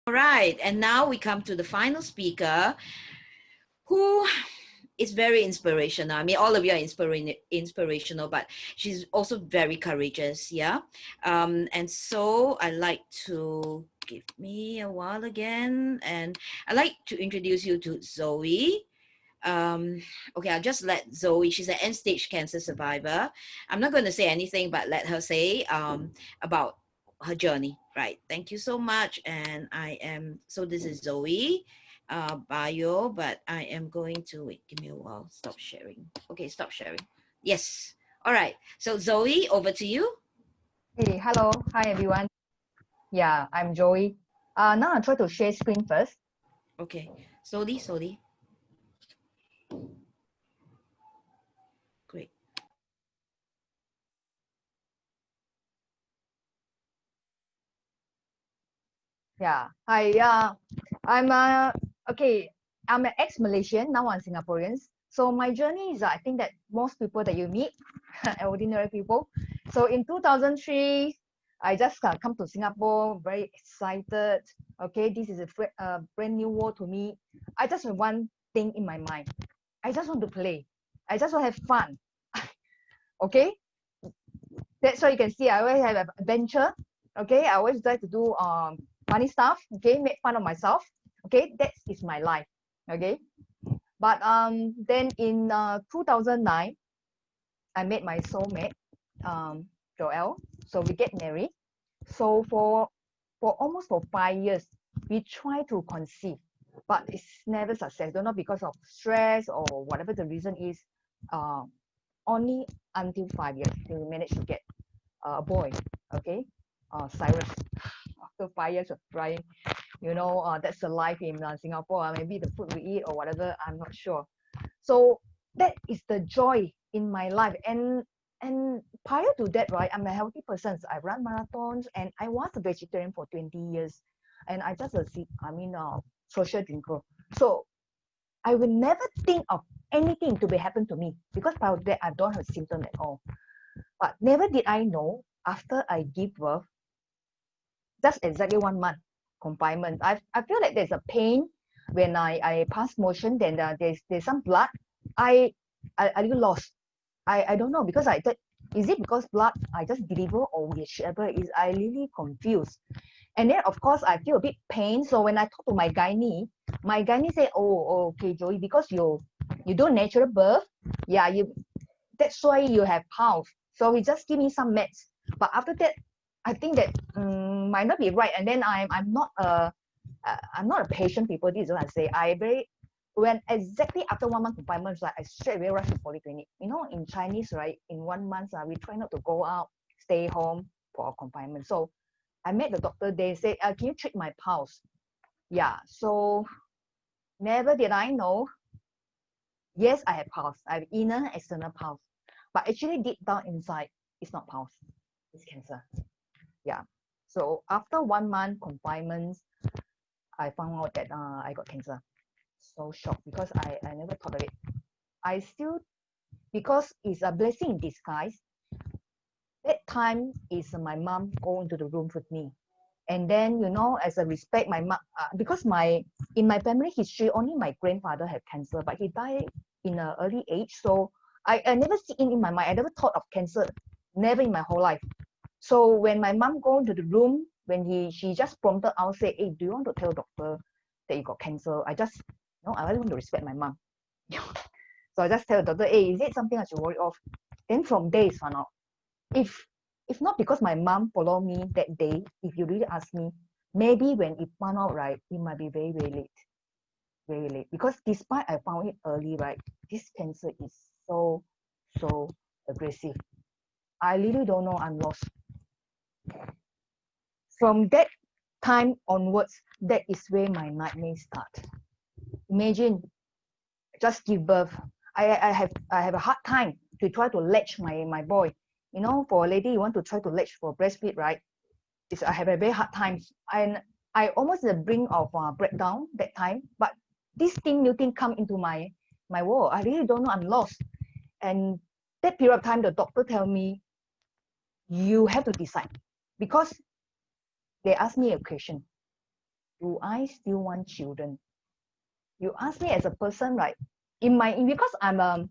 All right, and now we come to the final speaker, who is very inspirational. I mean, all of you are inspirational, but she's also very courageous. Yeah. And so I like to give me a while again, and I like to introduce you to Zoe. Okay, I'll just let Zoe, she's an end stage cancer survivor. I'm not going to say anything, but let her say about her journey. Right. Thank you so much. And so this is Zoe bio, but I am going to, wait, give me a while. Stop sharing. Okay, stop sharing. Yes. All right. So Zoe, over to you. Hey, hello. Hi, everyone. Yeah, I'm Joey. Now I'll try to share screen first. Okay. Slowly, slowly. Great. Yeah. Hi. I'm okay. I'm an ex-Malaysian. Now I'm Singaporean. So my journey is, I think that most people that you meet, ordinary people. So in 2003, I just come to Singapore, very excited. Okay, this is a brand new world to me. I just have one thing in my mind. I just want to play. I just want to have fun. Okay, that's why you can see I always have an adventure. Okay, I always like to do funny stuff. Okay, make fun of myself. Okay, that is my life. Okay, but then in 2009, I met my soulmate, Joel. So we get married. So for almost for 5 years, we try to conceive, but it's never success. Don't know because of stress or whatever the reason is. Uh, Only until 5 years we managed to get a boy. Okay, Cyrus. After 5 years of trying, that's the life in Singapore. Maybe the food we eat or whatever, I'm not sure. So that is the joy in my life. And prior to that, right, I'm a healthy person. So I run marathons, and I was a vegetarian for 20 years, and I just social drinker. So I will never think of anything to be happen to me because prior to that I don't have symptom at all. But never did I know after I give birth, just exactly 1 month confinement. I feel like there's a pain when I pass motion, then there's some blood. I I really lost. I don't know because I thought, is it because blood I just deliver or whichever is I really confused. And then of course I feel a bit pain. So when I talk to my gynae say, oh okay Joey, because you do natural birth, yeah, that's why you have pulse. So he just give me some meds. But after that, I think that might not be right. And then I'm not a patient people. This is what I say. I very when exactly after 1 month confinement, like I straight away rush to polyclinic. In Chinese, right? In 1 month, we try not to go out, stay home for our confinement. So I met the doctor. They say, can you treat my pulse? Yeah. So never did I know. Yes, I have pulse. I have inner external pulse. But actually deep down inside, it's not pulse. It's cancer. Yeah. So after 1 month confinement, I found out that I got cancer. So shocked because I never thought of it. I still, because it's a blessing in disguise, that time is my mom go into the room with me. And then, as a respect, my mom, because in my family history, only my grandfather had cancer, but he died in an early age. So I never see it in my mind. I never thought of cancer, never in my whole life. So when my mom go into the room, when she just prompted out, say, hey, do you want to tell doctor that you got cancer? I want to respect my mom. So I just tell the doctor, hey, is it something I should worry of? Then from there is found out. If if not because my mom followed me that day, if you really ask me, maybe when it found out, right, it might be very, very late. Very late. Because despite I found it early, right, this cancer is so, so aggressive. I really don't know, I'm lost. From that time onwards, that is where my nightmares start. Imagine, just give birth. I have a hard time to try to latch my boy. For a lady, you want to try to latch for breastfeed, right? I have a very hard time, and I almost at the brink of breakdown that time. But this new thing come into my world. I really don't know. I'm lost. And that period of time, the doctor tell me, you have to decide, because they asked me a question. do I still want children? You ask me as a person, right? Because I'm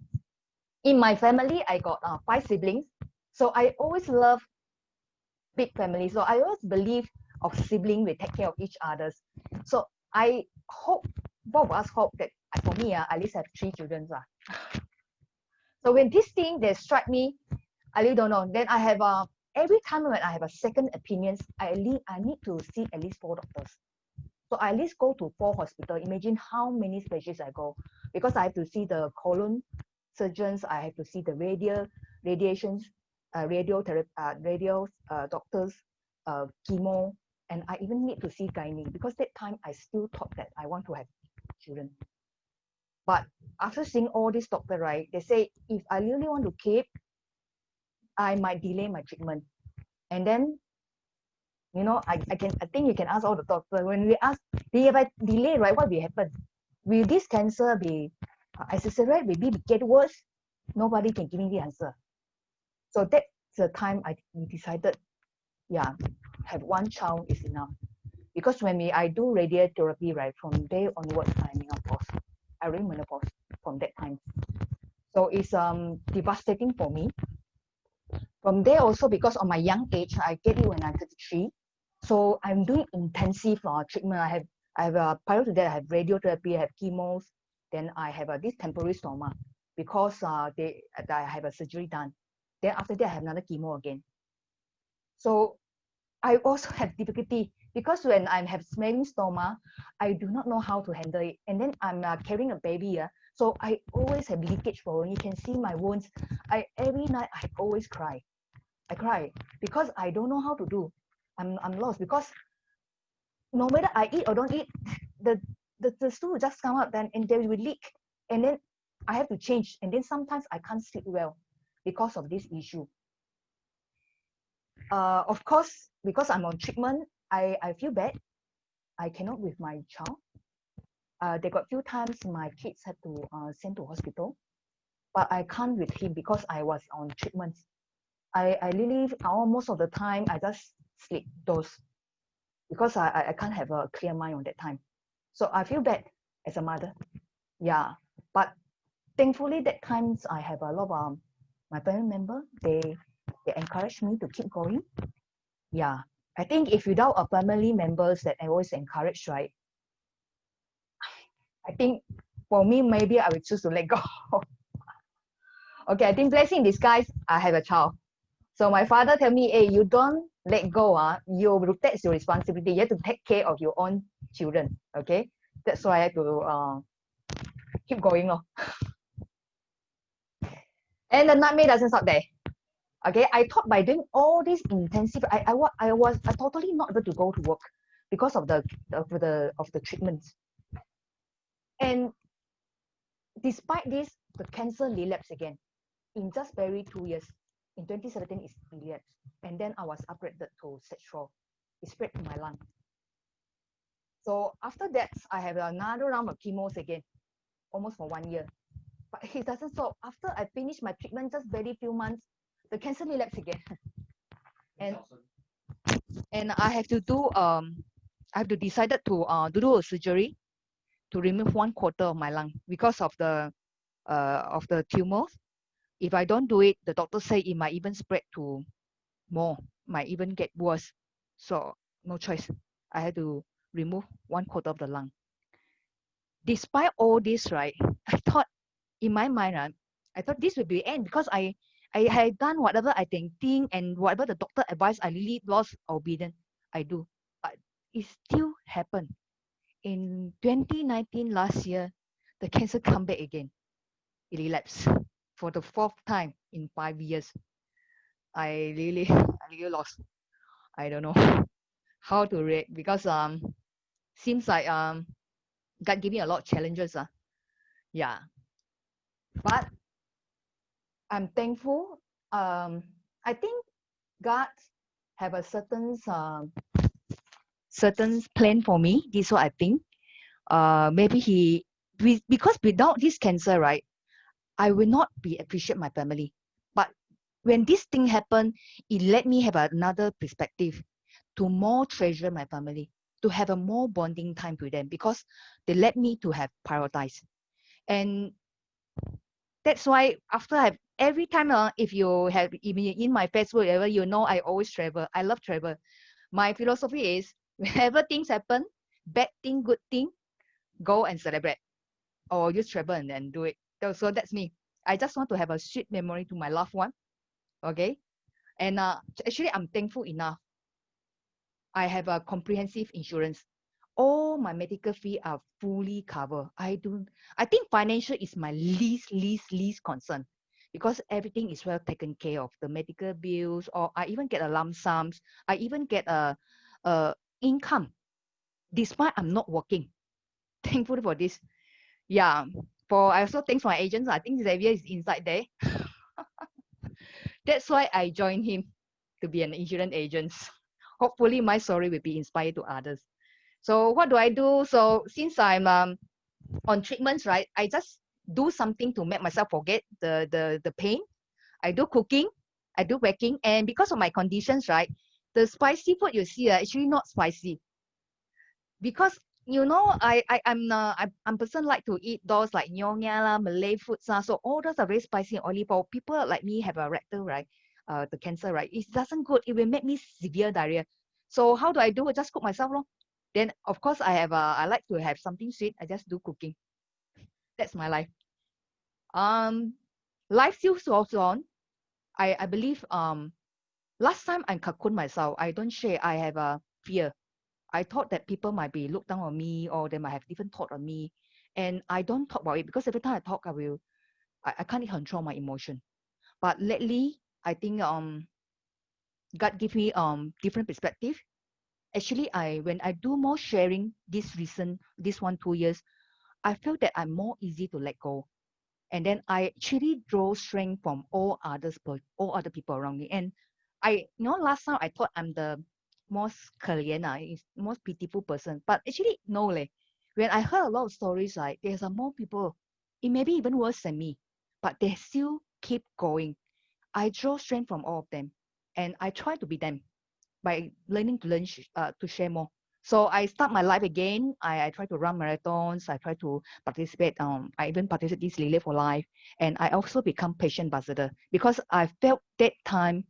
in my family, I got 5 siblings, so I always love big family. So I always believe of sibling will take care of each others. So I hope both of us hope that for me, I at least have 3 children. So when this thing they strike me, I really don't know. Then I have every time when I have a second opinions, I need to see at least 4 doctors. So I at least go to 4 hospitals. Imagine how many specialists I go, because I have to see the colon surgeons, I have to see the radiations, radio doctors, chemo, and I even need to see gynae, because that time I still thought that I want to have children. But after seeing all these doctors, right, they say if I really want to keep, I might delay my treatment. And then, I think you can ask all the doctors, when we ask, if I delay, right, what will happen? Will this cancer be accelerate? Will it get worse? Nobody can give me the answer. So that's the time we decided, yeah, have 1 child is enough. Because when I do radiotherapy, right, from there onwards, I menopause. I really menopause from that time. So it's devastating for me. From there also, because of my young age, I get it when I'm 33. So I'm doing intensive treatment. I have prior to that, I have radiotherapy, I have chemos, then I have this temporary stoma, because I have a surgery done. Then after that, I have another chemo again. So I also have difficulty, because when I have smelling stoma, I do not know how to handle it. And then I'm carrying a baby, so I always have leakage for. You can see my wounds. Every night I always cry. I cry because I don't know how to do. I'm lost, because no matter I eat or don't eat, the stool just come out, and they will leak, and then I have to change, and then sometimes I can't sleep well because of this issue. Of course, because I'm on treatment, I feel bad. I cannot with my child. There got few times my kids had to send to hospital, but I can't with him because I was on treatment. I really most of the time I just sleep those, because I can't have a clear mind on that time. So I feel bad as a mother. Yeah, but thankfully that times I have a lot of my family member, they encourage me to keep going. Yeah, I think if without a family members that I always encourage, right, I think for me, maybe I would choose to let go. Okay, I think blessing in disguise, I have a child. So my father tell me, hey, you don't let go, that's your responsibility. You have to take care of your own children, okay? That's why I have to keep going. And the nightmare doesn't stop there. Okay, I thought by doing all this intensive, I was totally not able to go to work because of the treatments. And despite this, the cancer relapsed again in just barely 2 years. In 2017, it relapsed, and then I was upgraded to stage 4. It spread to my lung. So after that, I have another round of chemos again, almost for 1 year. But it doesn't stop. After I finish my treatment, just barely few months, the cancer relapsed again. and I have to do I have to decided to do a surgery to remove 1/4 of my lung because of the tumors. If I don't do it, the doctor say it might even spread to more, might even get worse. So no choice. I had to remove 1/4 of the lung. Despite all this, right, I thought in my mind, I thought this would be the end, because I had done whatever I think, and whatever the doctor advised, I really lost obedience. I do. But it still happened. In 2019, last year, the cancer come back again. It relapsed for the 4th time in 5 years. I really lost. I don't know how to react, because seems like God gave me a lot of challenges. Yeah. But I'm thankful. I think God have a certain plan for me. This is what I think. Maybe because without this cancer, right, I will not be appreciate my family. But when this thing happened, it let me have another perspective to more treasure my family. to have a more bonding time with them because they let me to have prioritize. And that's why after I every time if you have in my Facebook ever, you know I always travel. I love travel. My philosophy is whenever things happen, bad thing, good thing, go and celebrate or just travel and then do it. So that's me. I just want to have a sweet memory to my loved one. Okay. And actually, I'm thankful enough. I have a comprehensive insurance. All my medical fee are fully covered. I think financial is my least concern because everything is well taken care of. The medical bills, or I even get a lump sums. I even get a income despite I'm not working. Thankful for this. Yeah. I also thanks my agents. I think Xavier is inside there. That's why I joined him to be an insurance agent. Hopefully, my story will be inspired to others. So, what do I do? So, since I'm on treatments, right, I just do something to make myself forget the pain. I do cooking, I do baking, and because of my conditions, right, the spicy food you see are actually not spicy because I'm person like to eat those like nyonya lah, Malay foods so all those are very spicy and oily. For people like me have a rectal, right, the cancer, right, it doesn't good. It will make me severe diarrhea. So how do I do? I just cook myself lor. Then of course I like to have something sweet. I just do cooking. That's my life. Um, Life still goes on. I believe last time I cocoon myself. I don't share. I have a fear. I thought that people might be looked down on me or they might have different thought on me. And I don't talk about it because every time I talk, I can't control my emotion. But lately, I think God give me different perspective. Actually, when I do more sharing this 1 2 years, I feel that I'm more easy to let go. And then I actually draw strength from all other people around me. And last time I thought I'm the most 可怜 is most pitiful person, but actually no leh. When I heard a lot of stories, like there's a more people, it may be even worse than me, but they still keep going. I draw strength from all of them, and I try to be them by learning to share more. So I start my life again. I try to run marathons. I try to participate. I even participate this Lily for Life, and I also become patient ambassador because I felt that time.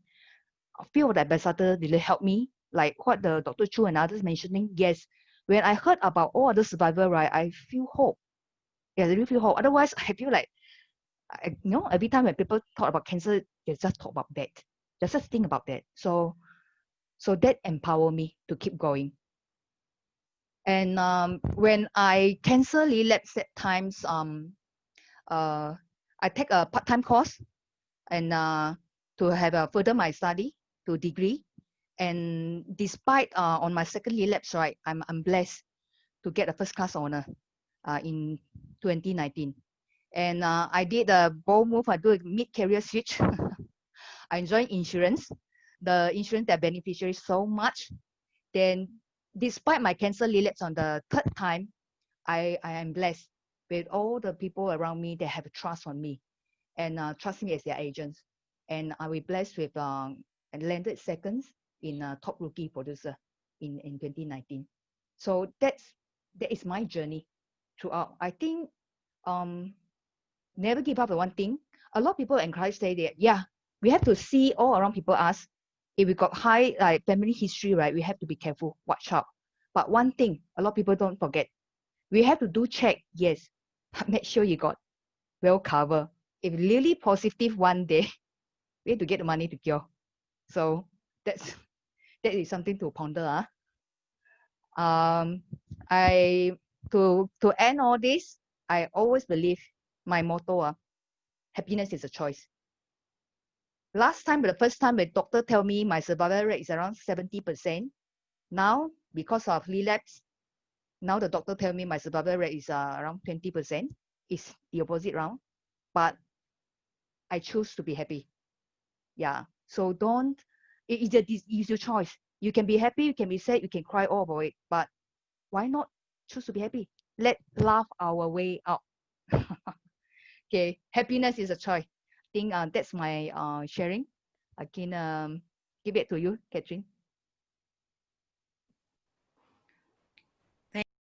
A few of the ambassador really helped me, like what the Dr. Chu and others mentioning. Yes, when I heard about all other survivor, right, I feel hope. Yeah, I really feel hope. Otherwise, I feel like every time when people talk about cancer, they just talk about that. They just think about that. So that empower me to keep going. And when I cancel relapse at times, I take a part-time course and to have further my study to degree. And despite on my second relapse, right, I'm blessed to get a first class honor in 2019. And I did a bold move. I do a mid-career switch. I joined insurance. The insurance that beneficiaries so much. Then, despite my cancer relapse on the third time, I am blessed with all the people around me that have trust on me and trust me as their agents. And I will blessed with and landed seconds in top rookie producer in 2019. So that is my journey throughout. I think um never give up on one thing. A lot of people encourage say that yeah, we have to see all around people ask if we got high like family history, right? We have to be careful, watch out. But one thing a lot of people don't forget, we have to do check, yes, but make sure you got well covered. If really positive one day, we have to get the money to cure. So that's that is something to ponder. I to end all this, I always believe my motto, happiness is a choice. Last time, the first time the doctor tell me my survival rate is around 70%. Now, because of relapse, now the doctor tell me my survival rate is around 20%. It's the opposite round. But I choose to be happy. Yeah. So don't, it's your choice. You can be happy, you can be sad, you can cry all about it. But why not choose to be happy? Let laugh our way out. Okay. Happiness is a choice. I think that's my sharing. I can give it to you, Catherine.